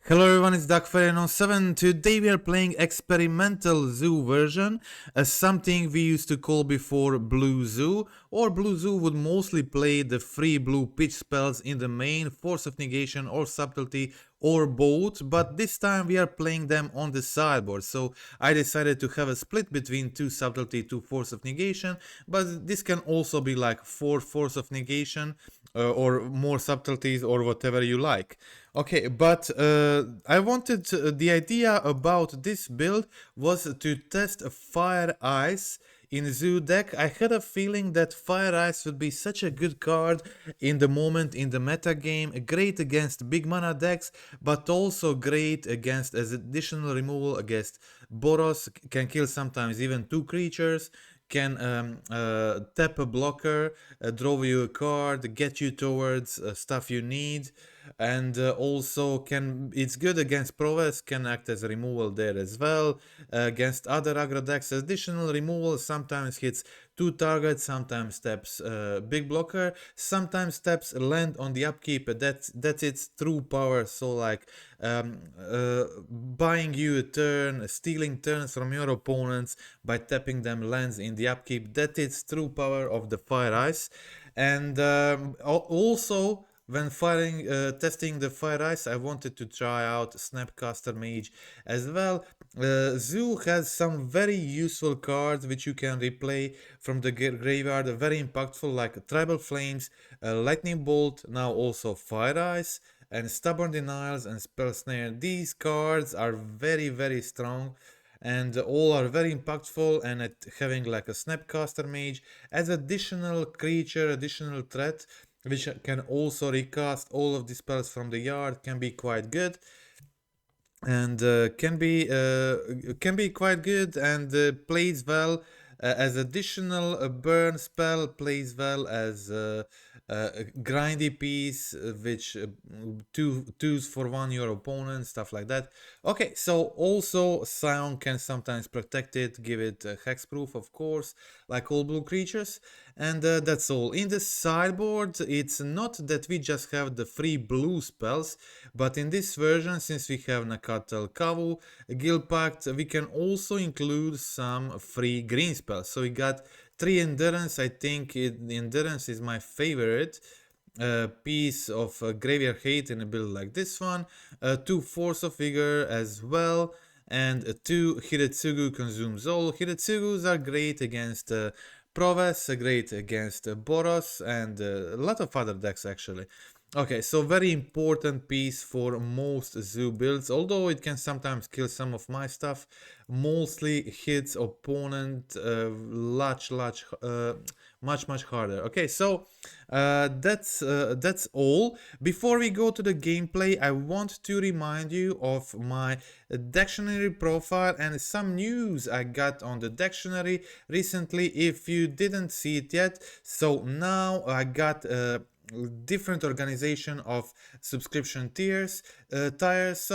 Hello everyone, it's Dark7. Today we are playing experimental zoo version, something we used to call before blue zoo, or blue zoo would mostly play the free blue pitch spells in the main, force of negation or subtlety or both, but this time we are playing them on the sideboard, so I decided to have a split between 2 subtlety, 2 force of negation, but this can also be like 4 force of negation, or more subtleties or whatever you like. Okay, but I wanted the idea about this build was to test Fire Ice in Zoo deck. I had a feeling that Fire Ice would be such a good card in the moment in the meta game, great against big mana decks, but also great against as additional removal against BOROS, can kill sometimes even 2 creatures, can tap a blocker, draw you a card, get you towards stuff you need, and also can it's good against prowess, can act as a removal there as well. Against other aggro decks, additional removal sometimes hits 2 targets, sometimes taps big blocker, sometimes taps land on the upkeep. That's its true power. So like buying you a turn, stealing turns from your opponents by tapping them lands in the upkeep. That is true power of the Fire Ice. And also when testing the Fire Ice, I wanted to try out Snapcaster Mage as well. Zoo has some very useful cards which you can replay from the graveyard, very impactful, like Tribal Flames, Lightning Bolt, now also Fire Ice, and Stubborn Denials and Spell Snare. These cards are very strong and all are very impactful, and at having like a Snapcaster Mage as additional creature, additional threat, which can also recast all of the spells from the yard, can be quite good. And can be quite good, and plays well as additional burn spell, plays well as a grindy piece, which twos for one your opponent, stuff like that. Okay, so also Scion can sometimes protect it, give it hexproof, of course, like all blue creatures. And that's all. In the sideboard, it's not that we just have the free blue spells, but in this version, since we have Nakatel Kavu, Guild Pact, we can also include some free green spells. So we got 3 Endurance. I think Endurance is my favorite piece of Graveyard Hate in a build like this one, 2 Force of Vigor as well, and 2 Hiretsugu Consumes All. Hiretsugus are great against Prowess, great against Boros, and a lot of other decks actually. Okay, so very important piece for most zoo builds, although it can sometimes kill some of my stuff, mostly hits opponent much harder. Okay, so that's all. Before we go to the gameplay, I want to remind you of my Decktionary profile and some news I got on the Decktionary recently if you didn't see it yet. So now I got different organization of subscription tiers. There is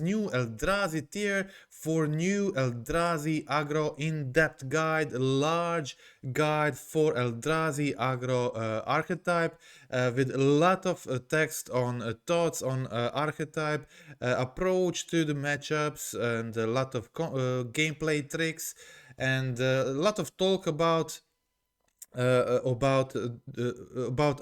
new Eldrazi tier for new Eldrazi aggro in-depth guide, large guide for Eldrazi aggro archetype, with a lot of text on thoughts on archetype, approach to the matchups, and a lot of gameplay tricks, and a lot of talk about about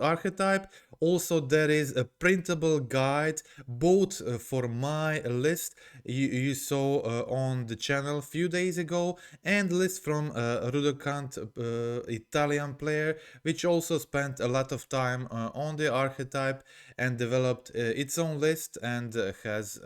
archetype. Also, there is a printable guide both for my list you saw on the channel a few days ago, and list from Rudokant, Italian player, which also spent a lot of time on the archetype and developed its own list, and has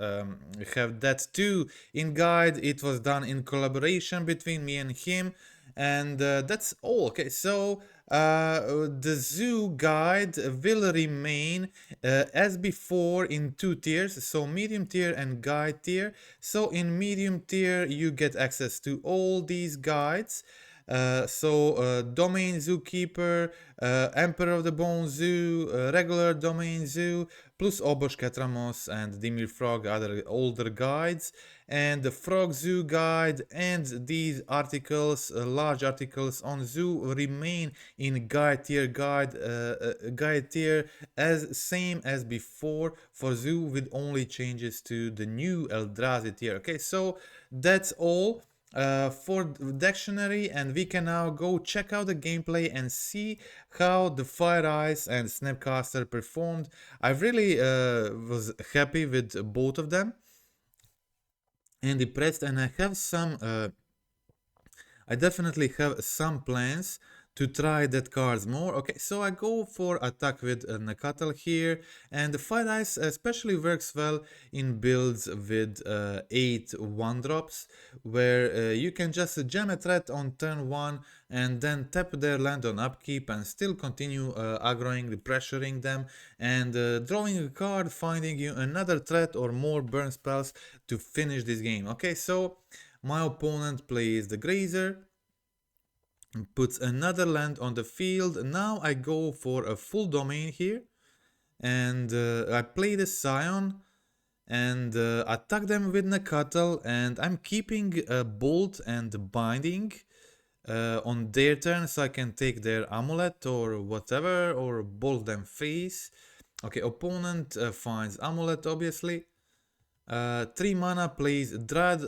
have that too in guide. It was done in collaboration between me and him, and that's all. Okay, so the zoo guide will remain as before in 2 tiers, so medium tier and guide tier. So in medium tier you get access to all these guides, Domain Zookeeper, Emperor of the Bone Zoo, regular Domain Zoo, plus Obosh Ketramos and Dimir Frog, other older guides, and the Frog Zoo guide, and these articles, large articles on Zoo, remain in guide tier as same as before for Zoo, with only changes to the new Eldrazi tier. Okay, so that's all for Decktionary, and we can now go check out the gameplay and see how the Fire Ice and Snapcaster performed. I really was happy with both of them and impressed, and I definitely have some plans to try that cards more. Okay, so I go for attack with Nakatal here, and the Fire Ice especially works well in builds with 8 1-drops, where you can just jam a threat on turn 1 and then tap their land on upkeep and still continue aggroing, pressuring them, and drawing a card, finding you another threat or more burn spells to finish this game. Okay, so my opponent plays the Grazer, puts another land on the field. Now I go for a full domain here, and I play the Scion and attack them with Nakatal, and I'm keeping a Bolt and Binding on their turn, so I can take their Amulet or whatever, or bolt them face. Okay, opponent finds Amulet, obviously. 3 mana, plays Dread,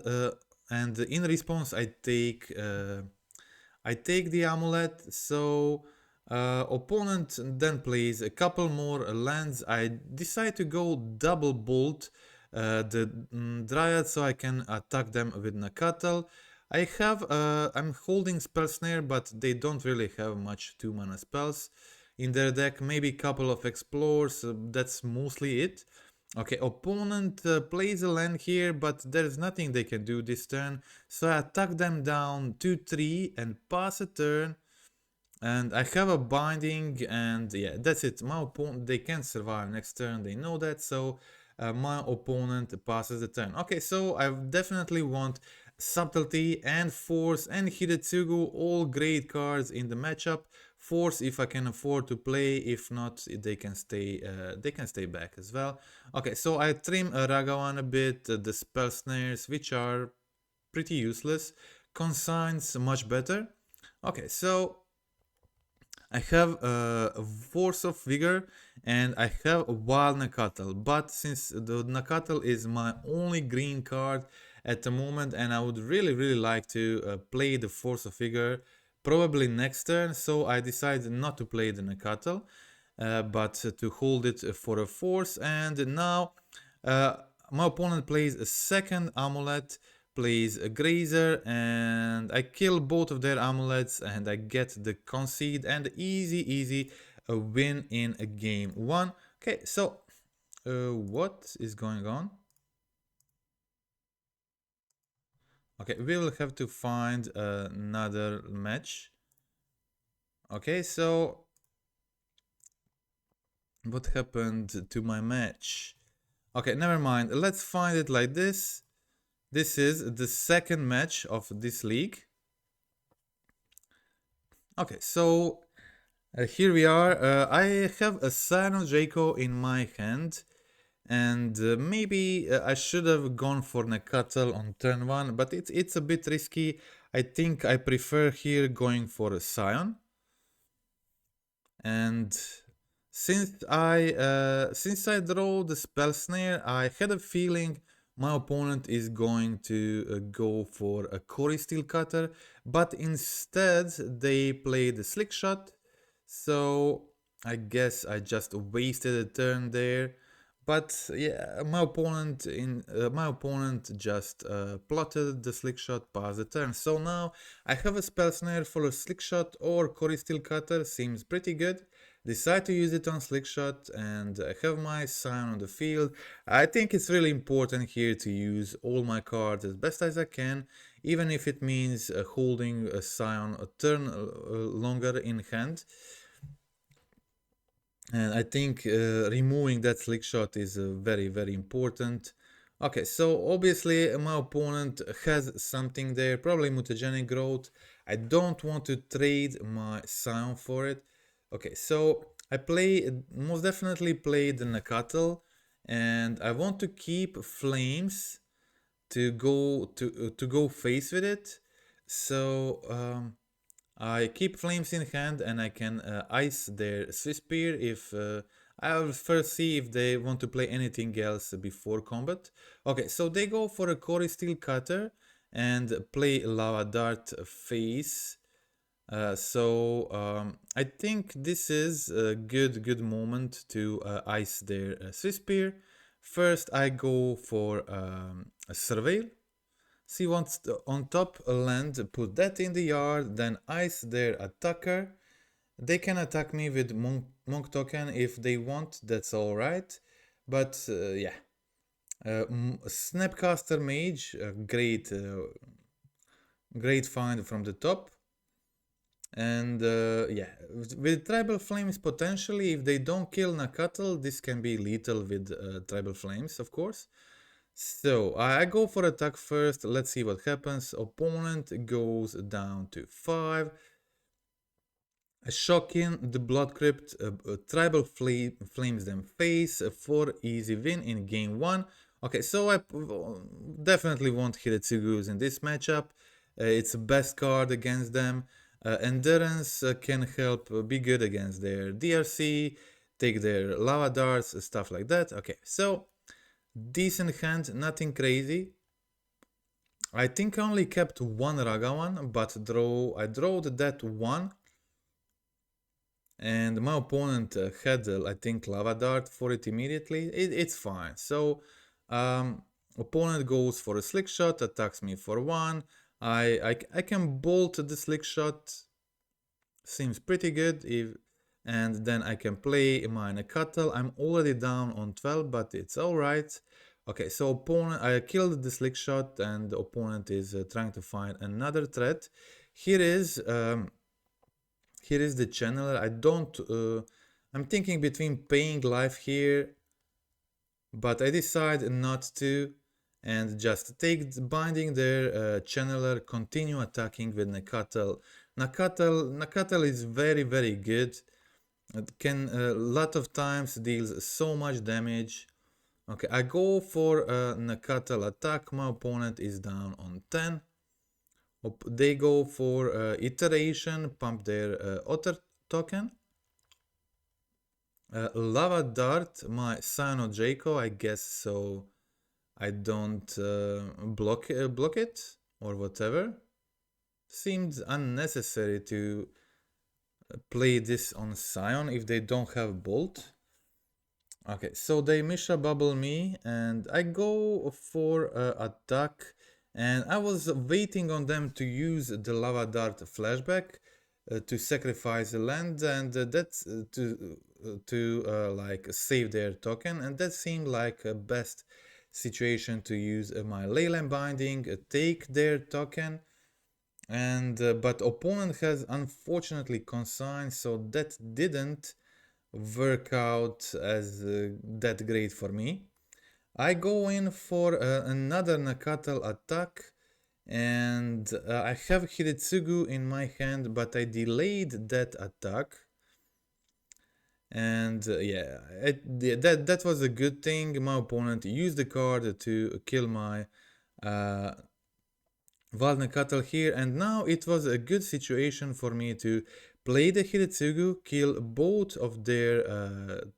and in response I take the Amulet. So opponent then plays a couple more lands. I decide to go double bolt the Dryad, so I can attack them with Nakatal. I'm holding Spell Snare, but they don't really have much 2 mana spells in their deck. Maybe a couple of Explores, that's mostly it. Okay, opponent plays a land here, but there's nothing they can do this turn, so I attack them down 2-3 and pass a turn, and I have a binding, and yeah, that's it. My opponent, they can't survive next turn, they know that, so my opponent passes the turn. Okay, so I definitely want Subtlety and Force and Hidetsugu, all great cards in the matchup. Force if I can afford to play, if not they can stay back as well. Okay, so I trim Ragavan a bit, the Spell Snares, which are pretty useless, Consigns much better. Okay, so I have a Force of Vigor and I have a Wild Nakatal, but since the Nakatal is my only green card at the moment, and I would really like to play the Force of Vigor probably next turn, so I decided not to play the Nakatal, but to hold it for a Force. And now my opponent plays a second Amulet, plays a Grazer, and I kill both of their Amulets, and I get the concede, and easy a win in a game 1. Okay, so what is going on? Okay, we will have to find another match. Okay, so what happened to my match? Okay, never mind. Let's find it like this. This is the second match of this league. Okay, so here we are. I have a Scion Draco in my hand, and maybe I should have gone for Nakatal on turn 1, but it's a bit risky. I think I prefer here going for a Scion. And since I draw the Spell Snare, I had a feeling my opponent is going to go for a Core Steel Cutter, but instead they played the Slick Shot, so I guess I just wasted a turn there. But yeah, my opponent just plotted the Slick Shot, passed the turn. So now I have a Spell Snare for a Slick Shot or Core Steel Cutter, seems pretty good. Decide to use it on Slick Shot, and I have my Scion on the field. I think it's really important here to use all my cards as best as I can, even if it means holding a Scion a turn longer in hand. And I think removing that Slick Shot is very important. Okay, so obviously my opponent has something there, probably mutagenic growth. I don't want to trade my Scion for it. Okay, so I most definitely play the Nakatal, and I want to keep Flames to go face with it. So I keep Flames in hand, and I can ice their Swiss Spear if I'll first see if they want to play anything else before combat. Okay, so they go for a Core Steel Cutter and play Lava Dart face. I think this is a good moment to ice their Swiss Spear. First, I go for a Surveil. See wants on top land, put that in the yard, then ice their attacker. They can attack me with monk token if they want, that's alright. But yeah, Snapcaster Mage, great find from the top. And yeah, with Tribal Flames potentially, if they don't kill Nakatal, this can be lethal with Tribal Flames, of course. So I go for attack first. Let's see what happens. Opponent goes down to 5. A shocking, the Blood Crypt, Tribal Flames them face, 4 easy win in game 1. Okay, so I definitely want Hiretsugus in this matchup. It's the best card against them. Endurance can help be good against their DRC, take their Lava Darts, stuff like that. Okay, so decent hand, nothing crazy. I think I only kept one Ragavan, but I drawed that one. And my opponent had, I think, Lava Dart for it immediately. It's fine. So, opponent goes for a Slick Shot, attacks me for 1. I can bolt the Slick Shot. Seems pretty good. And then I can play my Nakatal. I'm already down on 12, but it's alright. Okay, so opponent, I killed the Slick Shot, and the opponent is trying to find another threat. Here is the channeler. I'm thinking between paying life here, but I decide not to, and just take binding their channeler, continue attacking with Nakatal. Nakatal is very good. It can a lot of times deals so much damage. Okay, I go for a Nakatal attack. My opponent is down on 10. They go for iteration, pump their otter token. Lava Dart, my Sino Draco, I guess so. I don't block it or whatever. Seems unnecessary to play this on Scion if they don't have Bolt. Okay, so they Misha Bubble me, and I go for attack, and I was waiting on them to use the Lava Dart flashback to sacrifice the land, and that's to like save their token, and that seemed like a best situation to use my Leyline Binding, take their token, and but opponent has unfortunately consigned, so that didn't work out as that great for me. I go in for another Nakatal attack, and I have Hiritsugu in my hand, but I delayed that attack. And yeah, that was a good thing. My opponent used the card to kill my Valnakatal here, and now it was a good situation for me to play the Hiritsugu, kill both of their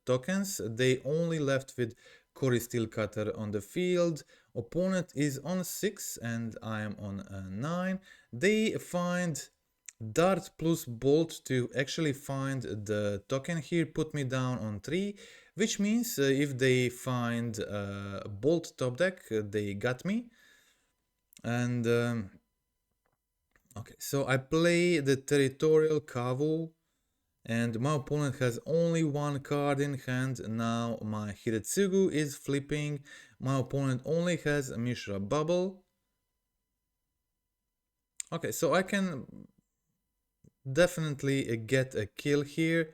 tokens. They only left with Core Steel Cutter on the field. Opponent is on 6 and I am on 9. They find Dart plus Bolt to actually find the token here, put me down on 3, which means if they find Bolt top deck, they got me. And okay, so I play the Territorial Kavu, and my opponent has only one card in hand. Now my Hiretsugu is flipping. My opponent only has a Mishra Bubble. Okay, so I can definitely get a kill here.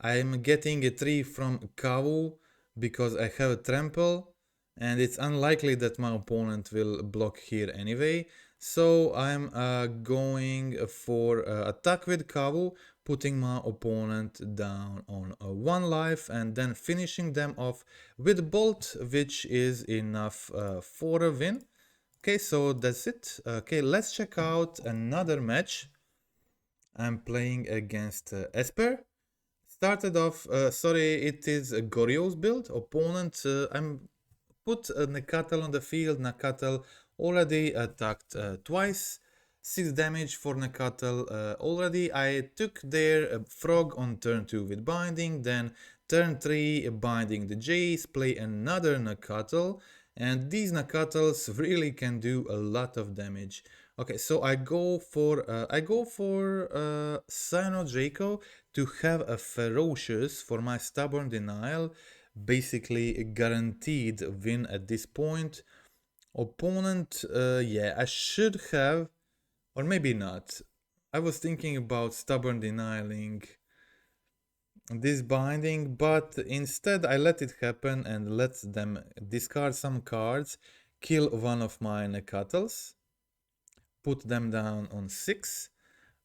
I'm getting a 3 from Kavu because I have a trample. and it's unlikely that my opponent will block here anyway. So I'm going for attack with Kavu, putting my opponent down on 1 life and then finishing them off with Bolt, which is enough for a win. Okay, so that's it. Okay, let's check out another match. I'm playing against Esper. Started off, sorry, it is a Goryo's build. Opponent, I'm put Nakatal on the field. Nakatal already attacked twice. 6 damage for Nakatal already. I took their frog on turn 2 with binding, then turn 3 binding the Jace, play another Nakatal, and these Nakatals really can do a lot of damage. Okay, so I go for Cyno Draco to have a ferocious for my stubborn denial, basically a guaranteed win at this point. Opponent, yeah, I should have, or maybe not. I was thinking about stubborn denying this binding, but instead I let it happen and let them discard some cards, kill one of my Nekatals, put them down on 6.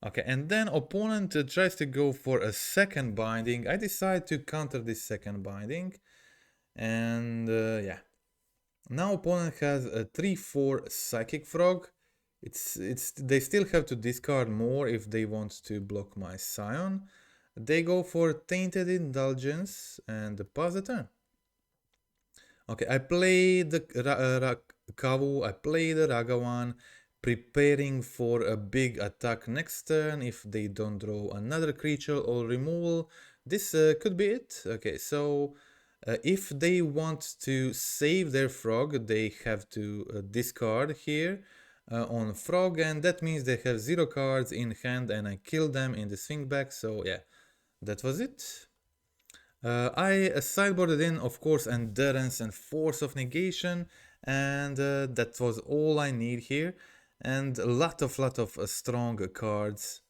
Okay, and then opponent tries to go for a second binding. I decide to counter this second binding, and yeah. Now opponent has a 3/4 Psychic Frog. It's they still have to discard more if they want to block my Scion. They go for Tainted Indulgence and pass the turn. Okay, I play the Kavu, I play the Ragavan, preparing for a big attack next turn if they don't draw another creature or removal. This could be it. Okay, so if they want to save their frog, they have to discard here on frog, and that means they have 0 cards in hand and I kill them in the swing back. So yeah, that was it. I sideboarded in, of course, Endurance and Force of Negation, and that was all I need here. And a lot of strong cards.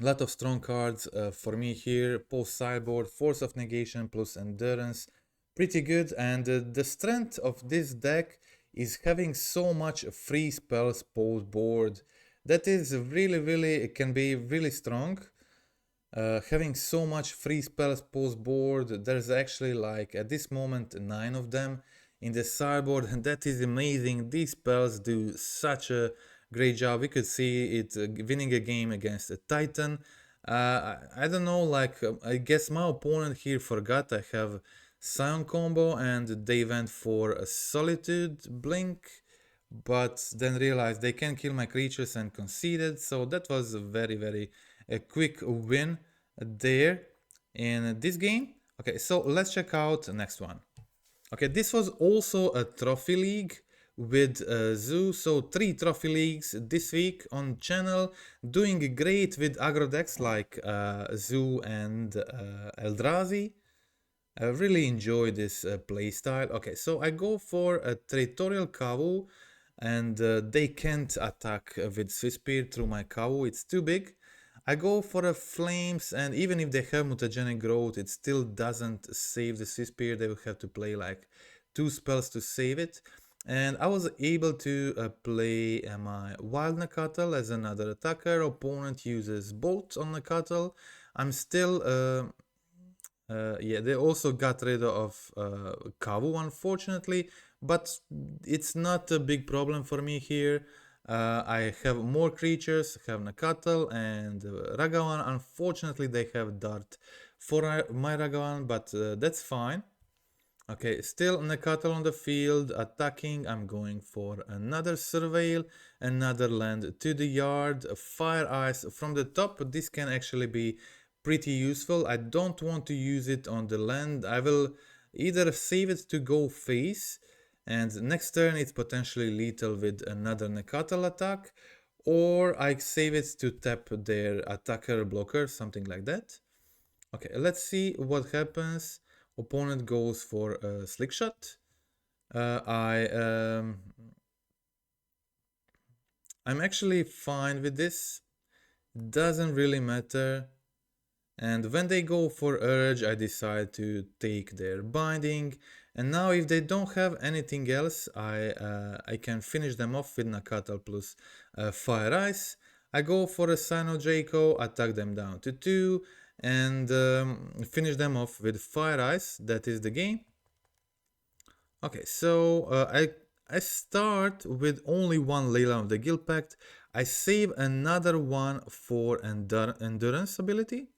A lot of strong cards for me here. Post sideboard, Force of Negation plus Endurance. Pretty good, and the strength of this deck is having so much free spells post board. That is really, it can be really strong. Having so much free spells post board, there's actually like at this moment 9 of them in the sideboard, and that is amazing. These spells do such a great job. We could see it winning a game against a Titan. I don't know, like I guess my opponent here forgot I have Scion combo and they went for a Solitude Blink, but then realized they can kill my creatures and conceded. So that was a very a quick win there in this game. Okay, so let's check out the next one. Okay, this was also a trophy league with Zoo, so 3 trophy leagues this week on channel, doing great with aggro decks like Zoo and Eldrazi. I really enjoy this playstyle. Okay, so I go for a Territorial Kavu, and they can't attack with Swisspear through my Kavu, it's too big. I go for a Flames, and even if they have Mutagenic Growth, it still doesn't save the Swisspear. They will have to play like 2 spells to save it. And I was able to play my Wild Nakatal as another attacker. Opponent uses Bolt on Nakatal. I'm still yeah, they also got rid of Kavu, unfortunately, but it's not a big problem for me here. I have more creatures, have Nakatal and Ragavan. Unfortunately, they have Dart for my Ragavan, but that's fine. Okay, still Nakatal on the field, attacking. I'm going for another Surveil, another land to the yard, Fire Ice from the top. This can actually be pretty useful. I don't want to use it on the land. I will either save it to go face, and next turn it's potentially lethal with another Nakatal attack, or I save it to tap their attacker blocker, something like that. Okay, let's see what happens. Opponent goes for a Slick Shot. I'm actually fine with this. Doesn't really matter. And when they go for Urge, I decide to take their Binding. And now if they don't have anything else, I can finish them off with Nakatal plus Fire Ice. I go for a Sino Draco, attack them down to 2, and finish them off with Fire Ice. That is the game. Okay, so I start with only one Layla of the Guild Pact. I save another one for Endurance ability.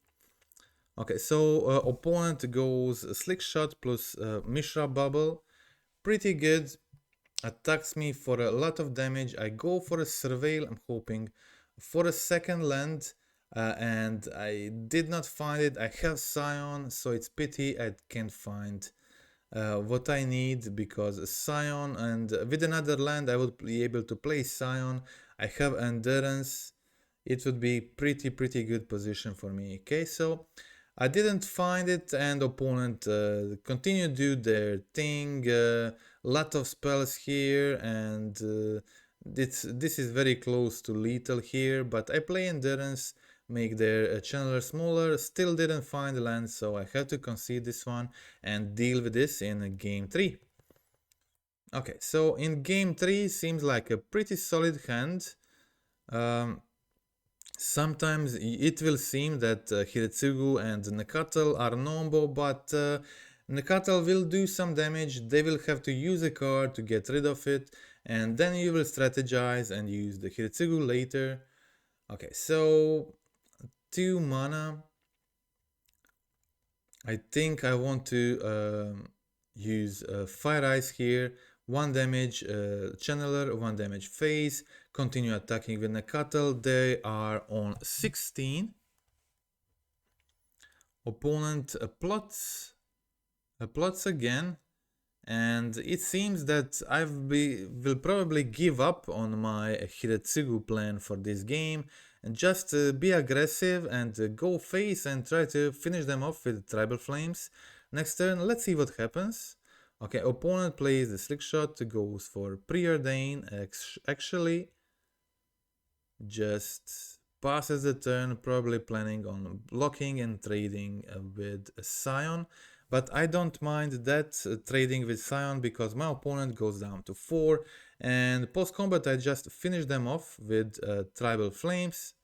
Okay, so opponent goes Slick Shot plus Mishra Bubble. Pretty good. Attacks me for a lot of damage. I go for a Surveil. I'm hoping for a second land. And I did not find it. I have Scion, so it's pity I can't find what I need, because Scion, and with another land I would be able to play Scion. I have Endurance. It would be pretty good position for me. Okay, so I didn't find it, and opponent continue to do their thing. Lot of spells here, and this is very close to lethal here, but I play Endurance, make their channeler smaller. Still didn't find the land, so I have to concede this one and deal with this in game 3. Okay, so in game 3 seems like a pretty solid hand. Sometimes it will seem that Hiretsugu and Nakatal are nombo, but Nakatal will do some damage. They will have to use a card to get rid of it, and then you will strategize and use the Hiretsugu later. Okay, so 2 mana. I think I want to use Fire Ice here. 1 damage channeler, 1 damage phase. Continue attacking with Nakatal. They are on 16. Opponent plots again, and it seems that I will probably give up on my Hiretsugu plan for this game and just be aggressive and go face and try to finish them off with Tribal Flames. Next turn, let's see what happens. Okay, opponent plays the Slick Shot, goes for Preordain, actually just passes the turn, probably planning on blocking and trading with Scion. But I don't mind that trading with Scion, because my opponent goes down to 4, and post combat I just finish them off with Tribal Flames.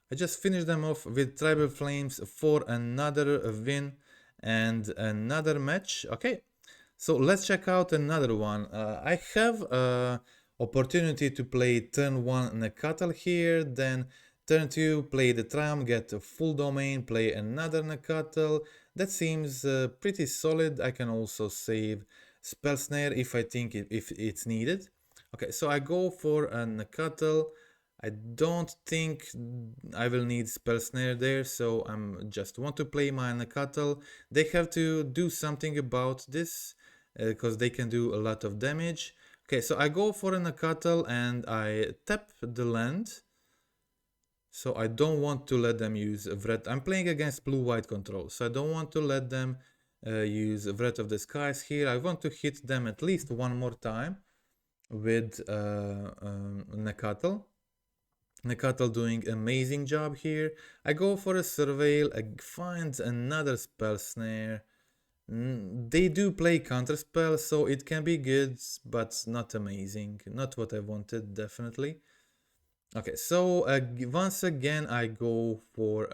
I just finish them off with Tribal Flames for another win and another match. Okay, so let's check out another one. I have opportunity to play turn 1 Nakatal here, then turn 2 play the Triumph, get a full domain, play another Nakatal. That seems pretty solid. I can also save Spell Snare if I think if it's needed. Okay, so I go for a Nakatal. I don't think I will need Spell Snare there, so I'm just want to play my Nakatal. They have to do something about this, because they can do a lot of damage. Okay, so I go for a Nakatal and I tap the land. So I don't want to let them use Wrath. I'm playing against blue-white control, so I don't want to let them use Wrath of the Skies here. I want to hit them at least one more time with Nakatal. Nakatal doing amazing job here. I go for a Surveil, I find another Spell Snare. They do play counterspell, so it can be good, but not amazing. Not what I wanted, definitely. Okay, so once again I go for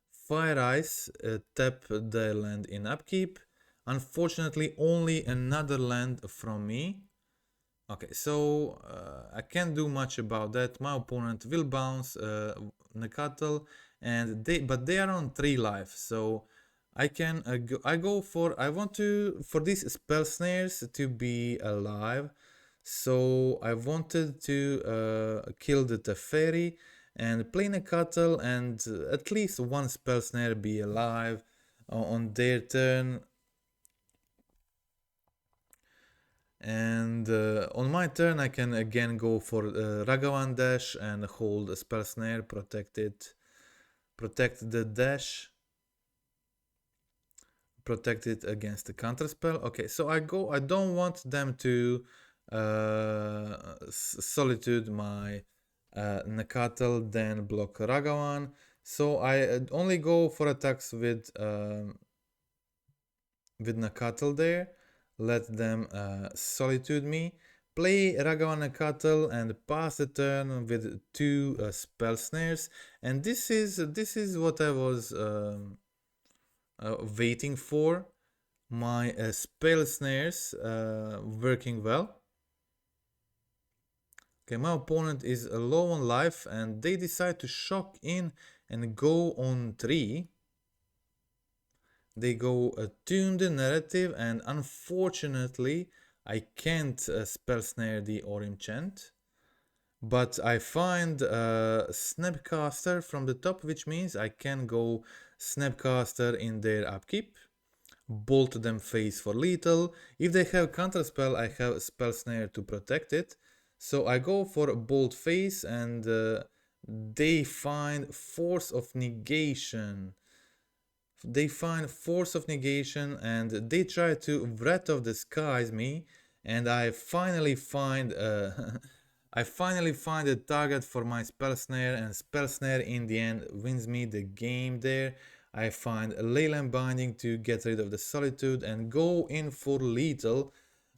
Fire Ice, tap the land in upkeep. Unfortunately, only another land from me. Okay, so I can't do much about that. My opponent will bounce Nakatal, and but they are on 3 life, so I can I want to for these spell snares to be alive. So I wanted to kill the Teferi and play Nakatal, and at least one spell snare be alive on their turn. And on my turn I can again go for Ragavan dash and hold a spell snare, protect the dash, protect it against the counter spell. Okay, so I don't want them to solitude my Nakatal, then block Ragavan. So I only go for attacks with Nakatal there, let them solitude me, play Ragavan Nakatal and pass the turn with two spell snares, and this is what I was waiting for. My spell snares working well. Okay, my opponent is low on life and they decide to shock in and go on 3. They go tune the narrative, and unfortunately I can't spell snare the or enchant. But I find Snapcaster from the top, which means I can go Snapcaster in their upkeep, bolt them face for lethal. If they have counterspell, I have spell snare to protect it. So I go for bolt face, and they find force of negation. They find force of negation and they try to Wrath of the Skies me, and I finally find I finally find a target for my spell snare, and spell snare in the end wins me the game there. I find a Leyline Binding to get rid of the solitude and go in for lethal.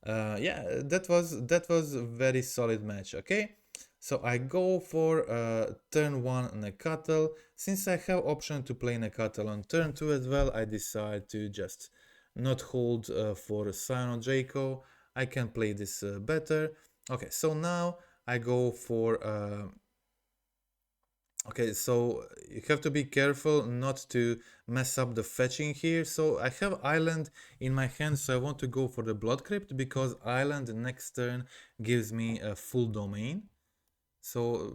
Yeah, that was a very solid match. Okay, so I go for turn 1 Nekatel. Since I have option to play Nekatel on turn 2 as well, I decide to just not hold for Scion or Draco. I can play this better. Okay, so now I go for okay, so you have to be careful not to mess up the fetching here. So I have Island in my hand, so I want to go for the Blood Crypt because Island next turn gives me a full domain. So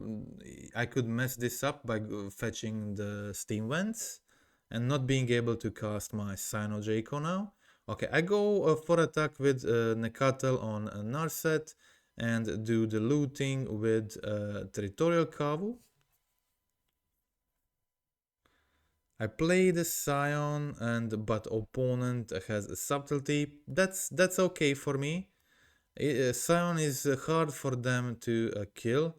I could mess this up by fetching the Steam Vents and not being able to cast my Sino Draco now. Okay, I go for attack with Nekatel on Narset and do the looting with Territorial Kavu. I play the Scion, but opponent has a Subtlety. That's okay for me. Scion is hard for them to kill.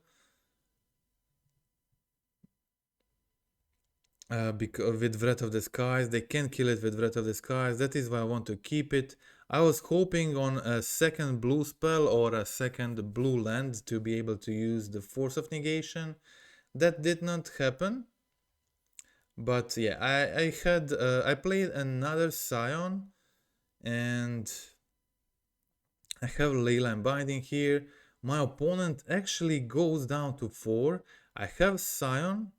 Because with Wrath of the Skies, they can kill it with Wrath of the Skies. That is why I want to keep it. I was hoping on a second blue spell or a second blue land to be able to use the Force of Negation. That did not happen. But yeah, I played another Scion, and I have Leyline Binding here. My opponent actually goes down to 4. I have Scion,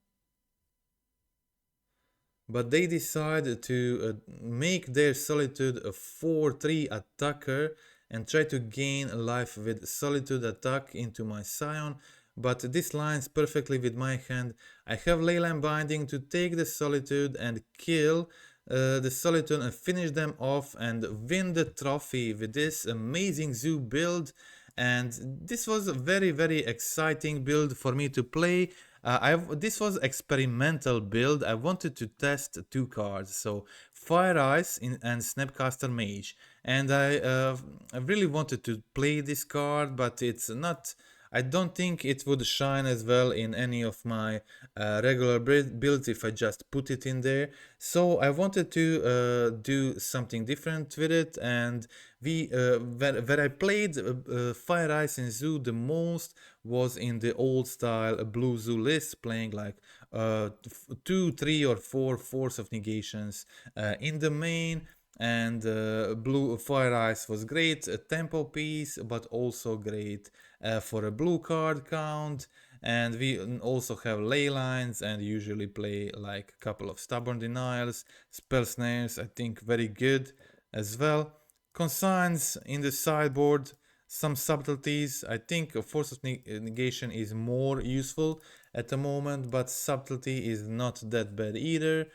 but they decide to make their Solitude a 4-3 attacker and try to gain life with Solitude attack into my Scion. But this lines perfectly with my hand. I have Leyline Binding to take the Solitude and kill the Solitude and finish them off and win the trophy with this amazing zoo build. And this was a very, very exciting build for me to play. This was experimental build. I wanted to test 2 cards, so Fire Ice and Snapcaster Mage, and I really wanted to play this card, but it's not. I don't think it would shine as well in any of my regular builds if I just put it in there. So I wanted to do something different with it, and where I played Fire Ice and Zoo the most was in the old style blue zoo list, playing like 2, 3 or 4 Force of Negations in the main. And blue Fire Ice was great, a tempo piece, but also great for a blue card count. And we also have ley lines and usually play like a couple of stubborn denials, spell snares, I think very good as well. Consigns in the sideboard, some subtleties. I think a Force of Negation is more useful at the moment, but subtlety is not that bad either.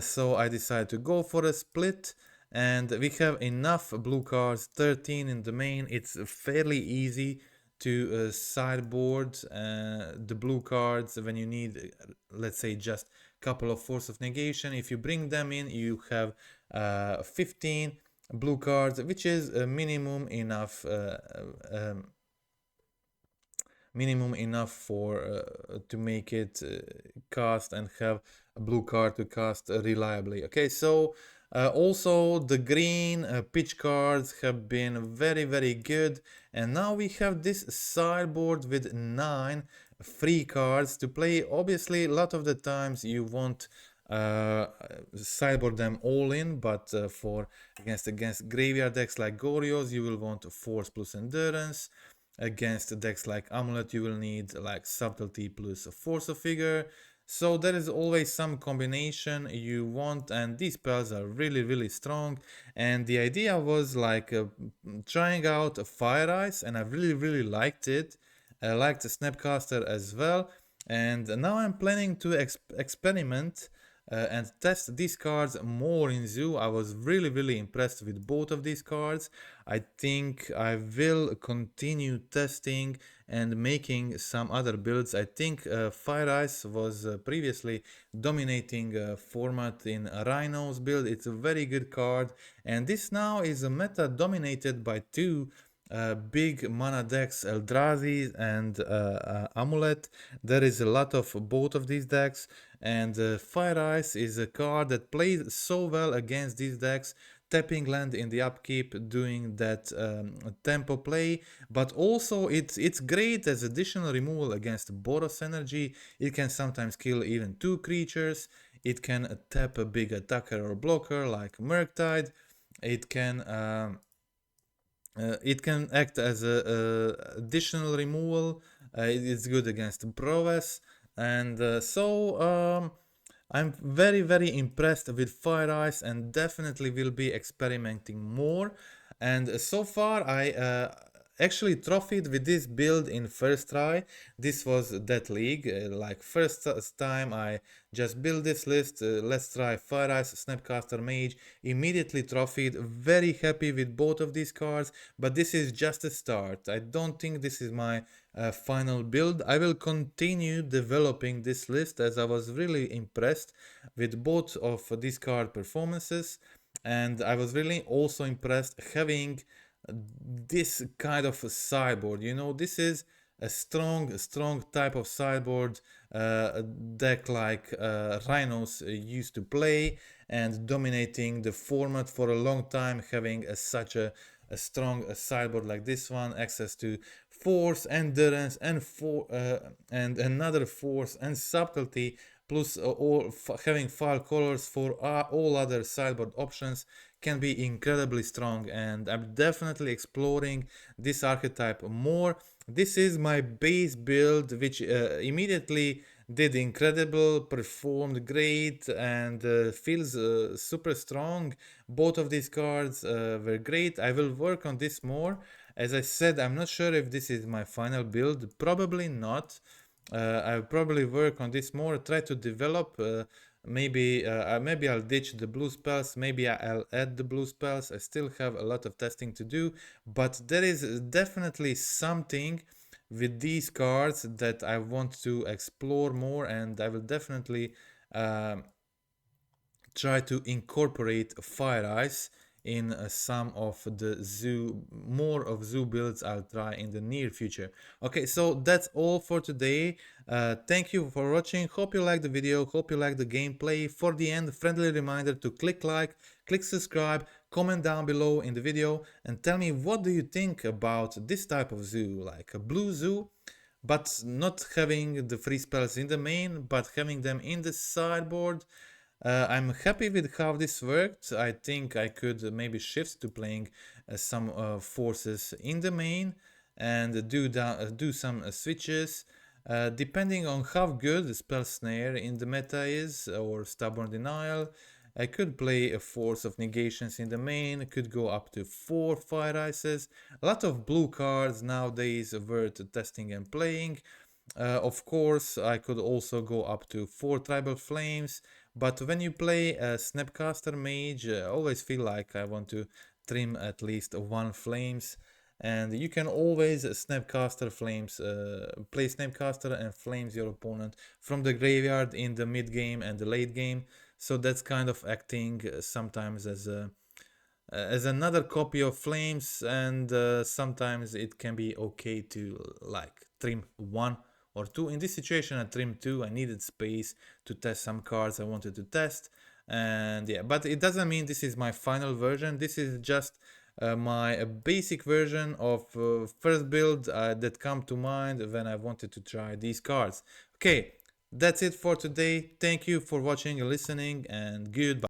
So I decided to go for a split, and we have enough blue cards, 13 in the main. It's fairly easy to sideboard the blue cards when you need, let's say, just a couple of Force of Negation. If you bring them in, you have 15 blue cards, which is a minimum enough minimum enough for to make it cast and have a blue card to cast reliably. Okay, so also the green pitch cards have been very good, and now we have this sideboard with 9 free cards to play. Obviously, a lot of the times you want uh, sideboard them all in, but for against graveyard decks like Gorios, you will want Force plus Endurance. Against decks like Amulet, you will need like Subtlety plus Force of Figure. So there is always some combination you want, and these spells are really strong. And the idea was like trying out Fire Ice, and I really liked it. I liked Snapcaster as well, and now I'm planning to experiment and test these cards more in Zoo. I was really impressed with both of these cards. I think I will continue testing and making some other builds. I think Fire Ice was previously dominating format in Rhino's build. It's a very good card, and this now is a meta dominated by two big mana decks, Eldrazi and Amulet. There is a lot of both of these decks, and Fire Ice is a card that plays so well against these decks, tapping land in the upkeep, doing that tempo play, but also it's great as additional removal against BOROS energy. It can sometimes kill even 2 creatures. It can tap a big attacker or blocker like Murktide. It can act as a additional removal. It's good against Prowess, and I'm very impressed with Fire Ice and definitely will be experimenting more. And so far I actually trophied with this build in first try. This was that league, like first time I just built this list. Let's try Fire Ice, Snapcaster Mage. Immediately trophied. Very happy with both of these cards, but this is just a start. I don't think this is my final build. I will continue developing this list as I was really impressed with both of these card performances, and I was really also impressed having this kind of a sideboard. You know, this is a strong type of sideboard, a deck like Rhinos used to play and dominating the format for a long time, having such a strong sideboard like this one, access to force, endurance, and another force and subtlety, plus having file colors for all other sideboard options can be incredibly strong, and I'm definitely exploring this archetype more. This is my base build, which immediately did incredible, performed great, and feels super strong. Both of these cards were great. I will work on this more. As I said, I'm not sure if this is my final build. Probably not. I'll probably work on this more, try to develop. Maybe I'll ditch the blue spells. Maybe I'll add the blue spells. I still have a lot of testing to do, but there is definitely something with these cards that I want to explore more, and I will definitely try to incorporate Fire Ice in some of the more of zoo builds I'll try in the near future. Okay, so that's all for today. Thank you for watching. Hope you liked the video, hope you liked the gameplay. For the end, friendly reminder to click like, click subscribe, comment down below in the video, and tell me what do you think about this type of zoo, like a blue zoo, but not having the free spells in the main, but having them in the sideboard. I'm happy with how this worked. I think I could maybe shift to playing some forces in the main and do some switches. Depending on how good the spell Snare in the meta is, or Stubborn Denial, I could play a Force of Negations in the main, could go up to 4 Fire Ices. A lot of blue cards nowadays worth testing and playing. Of course, I could also go up to 4 Tribal Flames, but when you play a Snapcaster Mage, I always feel like I want to trim at least 1 Flames, and you can always Snapcaster Flames, play Snapcaster and Flames your opponent from the graveyard in the mid game and the late game, so that's kind of acting sometimes as a as another copy of Flames, and sometimes it can be okay to like trim one or two. In this situation I trimmed two. I needed space to test some cards I wanted to test, and yeah, but it doesn't mean this is my final version. This is just my basic version of first build that come to mind when I wanted to try these cards. Okay, that's it for today. Thank you for watching and listening, and goodbye.